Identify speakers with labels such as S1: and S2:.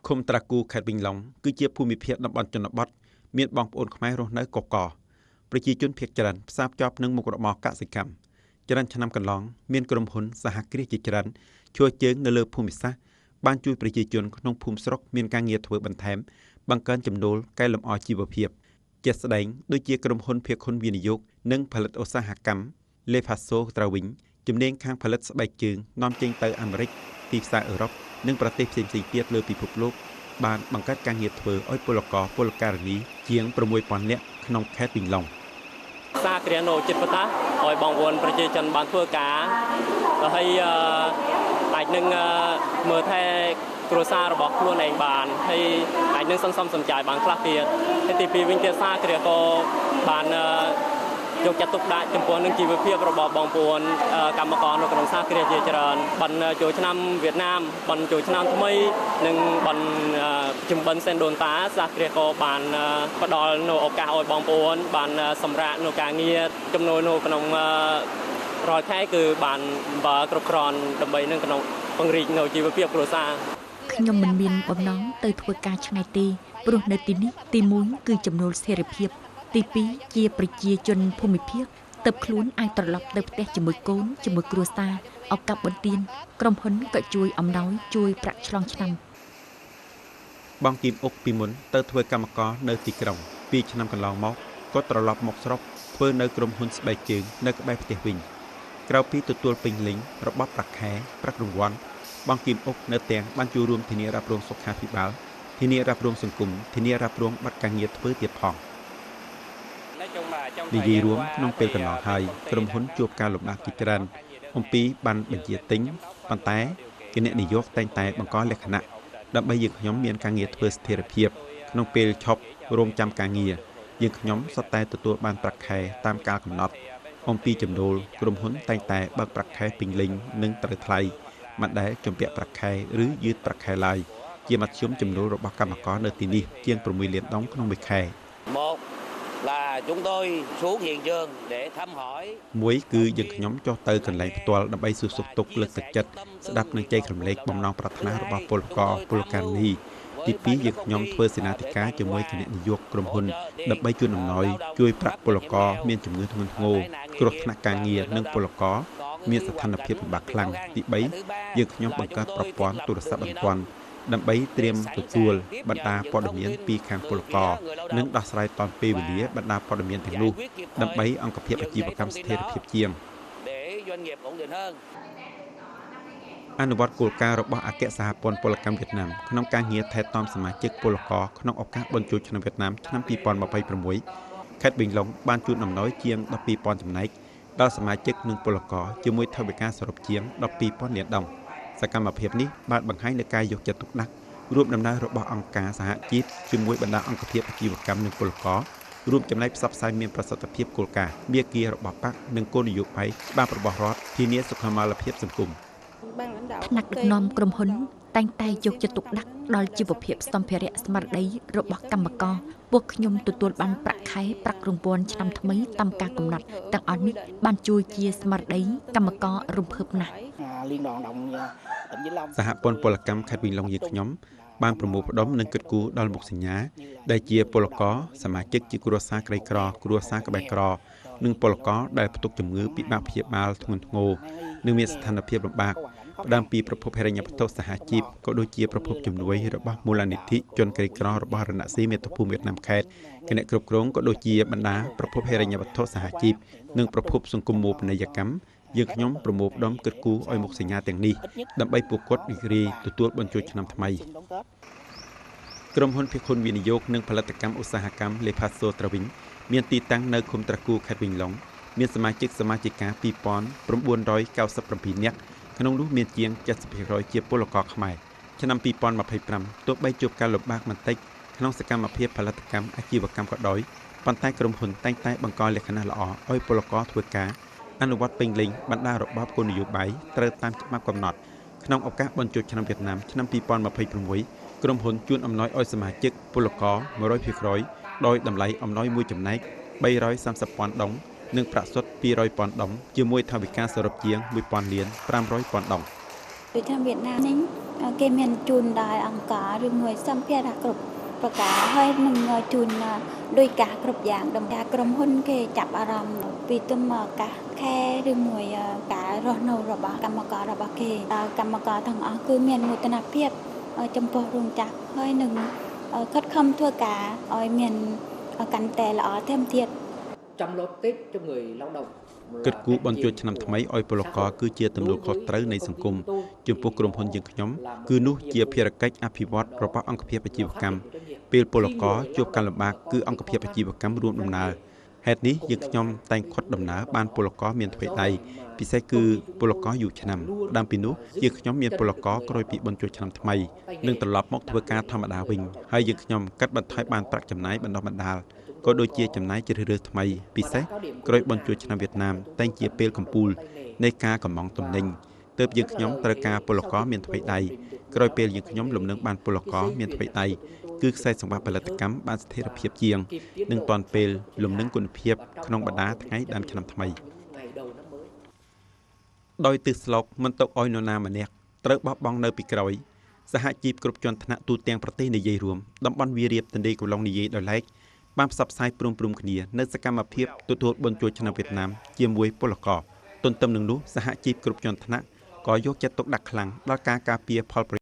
S1: ឃុំត្រាគូខេត្តវិញឡុងគឺជាភូមិភាគតំបន់ជនបទមានបងប្អូនខ្មែររស់នៅកកប្រជាជនភាគច្រើនផ្សារភ្ជាប់នឹងមុខរបរកសិកម្មច្រើនឆ្នាំកន្លងមានក្រុមហ៊ុនសហគ្រាសជាច្រើនជួយជើងនៅលើភូមិសាស្ត្របានជួយប្រជាជនក្នុងភូមិស្រុកមានការងារធ្វើបន្ថែមបង្កើនចំណូលកែលម្អជីវភាពជាក់ស្ដែងដូចជាក្រុមហ៊ុនភាគហ៊ុនវិនិយោគនិងផលិតឧស្សាហកម្មលេផាសូត្រាវិញជំនាញខាងផលិតស្បែកជើងនាំចេញទៅអាមេរិកទីផ្សារអឺរ៉ុបនិងប្រទេសផ្សេងៗទៀតលើពិភពលោកបានបង្កើតការងារធ្វើឲ្យពលករពលករនីជាង 6,000 នាក់ក្នុងខេត្តវិញឡុង
S2: សាគ្រាណូចិត្តបតាឲ្យបងប្អូនប្រជាជនបានធ្វើការហើយអាចនឹងមើលថែគ្រួសាររបស់ខ្លួនឯងបានហើយអាចនឹងសន្សំសំចៃបានខ្លះទៀតហើយទី2វិញទៀតសាគ្រាក៏បានយកចាត់ទុកដាក់ចំពោះនឹងជីវភាពរបស់បងប្អូនកម្មករនៅក្នុងសាគ្រាជាច្រើនបានចូលឆ្នាំវៀតណាមបានចូលឆ្នាំថ្មីនិងបានជំបិនសេនដូនតាសាគ្រាក៏បានផ្ដល់នូវឱកាសឲ្យបងប្អូនបានសម្រាប់នៅការងារចំណូលនៅក្នុងរាល់ខែគឺបានបើគ្រប់គ្រាន់ដើម្បីនឹងក្នុងពង្រីកនៅជីវភាពគ្រួសារ
S3: ខ្ញុំមិនមានបំណងទៅធ្វើការឆ្ងាយទេព្រោះនៅទីនេះទី1គឺចំណូលស្ថិរភាពទី2ជាប្រជាជនភូមិភាគទៅខ្លួនអាចត្រឡប់ទៅផ្ទះជាមួយកូនជាមួយគ្រួសារឱកាសបន្ទានក្រុមហ៊ុនក៏ជួយអំណោយជួយប្រាក់ឆ្លងឆ្នាំ
S1: បងគីមអុកពីមុនទៅធ្វើកម្មករនៅទីក្រុង2ឆ្នាំកន្លងមកក៏ត្រឡប់មកស្រុកធ្វើនៅក្រុមហ៊ុនស្បែកជើងនៅក្បែរផ្ទះវិញក្រៅពីទទួលពេញលេញរបស់ប្រាក់ខែប្រាក់រង្វាន់បងគីមអុកនៅទាំងបានចូលរួមធានារ៉ាប់រងសុខាភិបាលធានារ៉ាប់រងសង្គមធានារ៉ាប់រងប័ណ្ណការងារធ្វើទៀតផងនិយាយរួមក្នុងពេលកន្លងហើយក្រុមហ៊ុនជួបការលំបាកជាច្រើនអំពីបានបញ្ជាទិញប៉ុន្តែគណៈនាយកតែងតែបង្កលក្ខណៈដើម្បីយើងខ្ញុំមានការងារធ្វើស្ថិរភាពក្នុងពេលឈប់រងចាំការងារយើងខ្ញុំសុទ្ធតែទទួលបានប្រាក់ខែតាមកាលកំណត់អំពីចំណូលក្រុមហ៊ុនតែងតែបើកប្រាក់ខែពេញលេញនិងត្រូវថ្លៃមិនដែលជំពាក់ប្រាក់ខែឬយឺតប្រាក់ខែឡើយជាមធ្យមចំណូលរបស់កម្មករនៅទីនេះជាង 6 លានដុងក្នុងមួយខែ
S4: là chúng tôi xuống hiện trường để thăm hỏi
S1: មួយគឺយើងខ្ញុំចុះទៅកន្លែងផ្ទាល់ដើម្បីសួរសុខទុក្ខលើកទឹកចិត្តស្ដាប់និងចែករំលែកបំណងប្រាថ្នារបស់ពលករពលករនីទី2យើងខ្ញុំធ្វើសេនាធិការជាមួយគណៈនាយកក្រុមហ៊ុនដើម្បីជួយអំណោយជួយប្រាក់ពលករមានជំងឺធ្ងន់ធ្ងរគ្រោះថ្នាក់ការងារនិងពលករមានស្ថានភាពលំបាកខ្លាំងទី3យើងខ្ញុំបង្កើតប្រព័ន្ធទូរស័ព្ទបន្ទាន់ដើម្បីត្រៀមទទួលបណ្ដាព័ត៌មានពីខាងពលករនិងដោះស្រាយតាន់ពេលវេលាបណ្ដាព័ត៌មានទាំងនោះដើម្បីអង្គភាពអាជីវកម្មស្ថិរភាពជាងអនុវត្តគោលការណ៍របស់អគ្គសហព័ន្ធពលកម្មវៀតណាមក្នុងការងារថែទាំសមាជិកពលករក្នុងឱកាសបុណ្យចូលឆ្នាំវៀតណាមឆ្នាំ2026ខេត្តប៊ីងឡុងបានជូនអំណោយជាង 12,000 ចំណែកដល់សមាជិកនិងពលករជាមួយថវិកាសរុបជាង 12,000 លានដុល្លារសកម្មភាពនេះបានបង្ហាញនូវការយកចិត្តទុកដាក់រួមដំណើររបស់អង្គការសហជីពជាមួយបណ្ដាអង្គភាពអាជីវកម្មនិងពលកររួមចំណែកផ្សព្វផ្សាយមានប្រសិទ្ធភាពគោលការណ៍មាគ៌ារបស់បកនិងគោលនយោបាយច្បាប់របស់រដ្ឋធានាសុខុមាលភាពសង្គម
S3: ថ្នាក់ដឹកនាំក្រុមហ៊ុនតែងតែយកចិត្តទុកដាក់ដល់ជីវភាពសម្ភារៈស្មារតីរបស់កម្មករពួកខ្ញុំទទួលបានប្រាក់ខែប្រាក់រង្វាន់ឆ្នាំថ្មីតាមការកំណត់ទាំងអស់នេះបានជួយជាស្មារតីកម្មកររំភើបណាស់
S1: សហព័ន្ធពលកម្មខេត្តវិញឡុងយើងខ្ញុំបានប្រមូលផ្ដុំនិងគិតគូរដល់មុខសញ្ញាដែលជាពលករសមាជិកជាគ្រួសារក្រីក្រគ្រួសារក្បែរក្រនិងពលករដែលផ្ទុកជំងឺពិបាកព្យាបាលធ្ងន់ធ្ងរនិងមានស្ថានភាពលំបាកផ្ដើមពីប្រភពហិរញ្ញវត្ថុសហជីពក៏ដូចជាប្រភពជំនួយរបស់មូលនិធិជនក្រីក្ររបស់រណសិរ្សមាតុភូមិវៀតណាមខេត្តគណៈគ្រប់គ្រងក៏ដូចជាបណ្ដាប្រភពហិរញ្ញវត្ថុសហជីពនិងប្រភពសង្គមមូលនីយកម្មយើងខ្ញុំប្រមូលផ្ដុំគិតគូរឲ្យមុខសញ្ញាទាំងនេះដើម្បីពួកគាត់រីករាយទទួលបញ្ចូលឆ្នាំថ្មីក្រុមហ៊ុនភាគហ៊ុនវិនិយោគនិងផលិតកម្មឧស្សាហកម្មលេផាសូត្រាវិញមានទីតាំងនៅឃុំត្រាគូខេត្តវិញឡុងមានសមាជិកសមាជិកា 2,997 នាក់ក្នុងនោះមានជាង 70% ជាពលករខ្មែរឆ្នាំ2025ទោះបីជួបការលំបាកបន្តិចក្នុងសកម្មភាពផលិតកម្មអាជីវកម្មក៏ដោយប៉ុន្តែក្រុមហ៊ុនតែងតែបង្កលក្ខណៈល្អឲ្យពលករធ្វើការអនុវត្តពេញលេញបណ្ដារបបគោលនយោបាយត្រូវតាមច្បាប់កំណត់ក្នុងឱកាសបុណ្យចូលឆ្នាំវៀតណាមឆ្នាំ2026ក្រុមហ៊ុនជូនអំណោយឲ្យសមាជិកពលករ 100% ដោយតម្លៃអំណោយមួយចំណែក 330,000 ដុងនិងប្រាក់សុទ្ធ 200,000 ដុងជាមួយថវិកាសរុបជាង 1,000 លាន 500,000 ដុង
S5: Việt Nam គេមានជូនដល់អង្គការឬមួយសម្ភារៈគ្រប់ប្រការហើយនឹងជូនដោយការគ្រប់យ៉ាងដើម្បីក្រុមហ៊ុនគេចាប់អារម្មណ៍ពីទុំកាសខែឬមួយការរស់នៅរបស់កម្មកររបស់គេដល់កម្មករទាំងអស់គឺមានមោទនភាពចំពោះរោងចក្រហើយនឹងខិតខំធ្វើការឲ្យមានកាន់តែល្អថែមទៀត
S6: Trong lốt Tết cho người lao động
S1: គិតគូរបញ្ជូនឆ្នាំថ្មីឲ្យពលករគឺជាទំនួលខុសត្រូវនៃសង្គមចំពោះក្រុមហ៊ុនយើងខ្ញុំគឺនោះជាភារកិច្ចអភិវឌ្ឍរបស់អង្គភាពអាជីវកម្មពេលពលករជួបការលំបាកគឺអង្គភាពអាជីវកម្មរួមដំណើរហេតុនេះយើងខ្ញុំតែងខុតដំណើរបានពលករមានថ្មីដៃពិសេសគឺពលករយូរឆ្នាំដើមពីនោះយើងខ្ញុំមានពលករក្រោយពីបញ្ជូនឆ្នាំថ្មីនឹងត្រឡប់មកធ្វើការធម្មតាវិញហើយយើងខ្ញុំកាត់បន្ថយបានប្រាក់ចំណាយបណ្ដោះបណ្ដាលក៏ដូចជាចំណាយជ្រើសរើសថ្មីពិសេសក្រោយបញ្ជូនឆ្នាំវៀតណាមតែងជាពេលកំពូលនៃការកំងទំនិញទើបយើងខ្ញុំត្រូវការពលករមានថ្មីដៃក្រោយពេលយើងខ្ញុំលំនឹងបានពលករមានថ្មីដៃគឺខ្សែសង្វាក់ផលិតកម្មបានស្ថិរភាពជាងនឹងតាន់ពេលលំនឹងគុណភាពក្នុងបដាថ្ងៃដើមឆ្នាំថ្មីដោយទិសស្លោកមិនទុកឲ្យនរណាម្នាក់ត្រូវបោះបង់នៅពីក្រោយសហជីពគ្រប់ជាន់ថ្នាក់ទូទាំងប្រទេសនិយាយរួមតំបន់វារៀបទន្លេកន្លងនិយាយដោយឡែកបានផ្សព្វផ្សាយព្រមគ្នានៅសកម្មភាពទទួលបញ្ជូនឆ្នាំវៀតណាមជាមួយពលករទន្ទឹមនឹងនោះសហជីពគ្រប់ជាន់ថ្នាក់ក៏យកចិត្តទុកដាក់ខ្លាំងដល់ការការពារផលប្រយោជន៍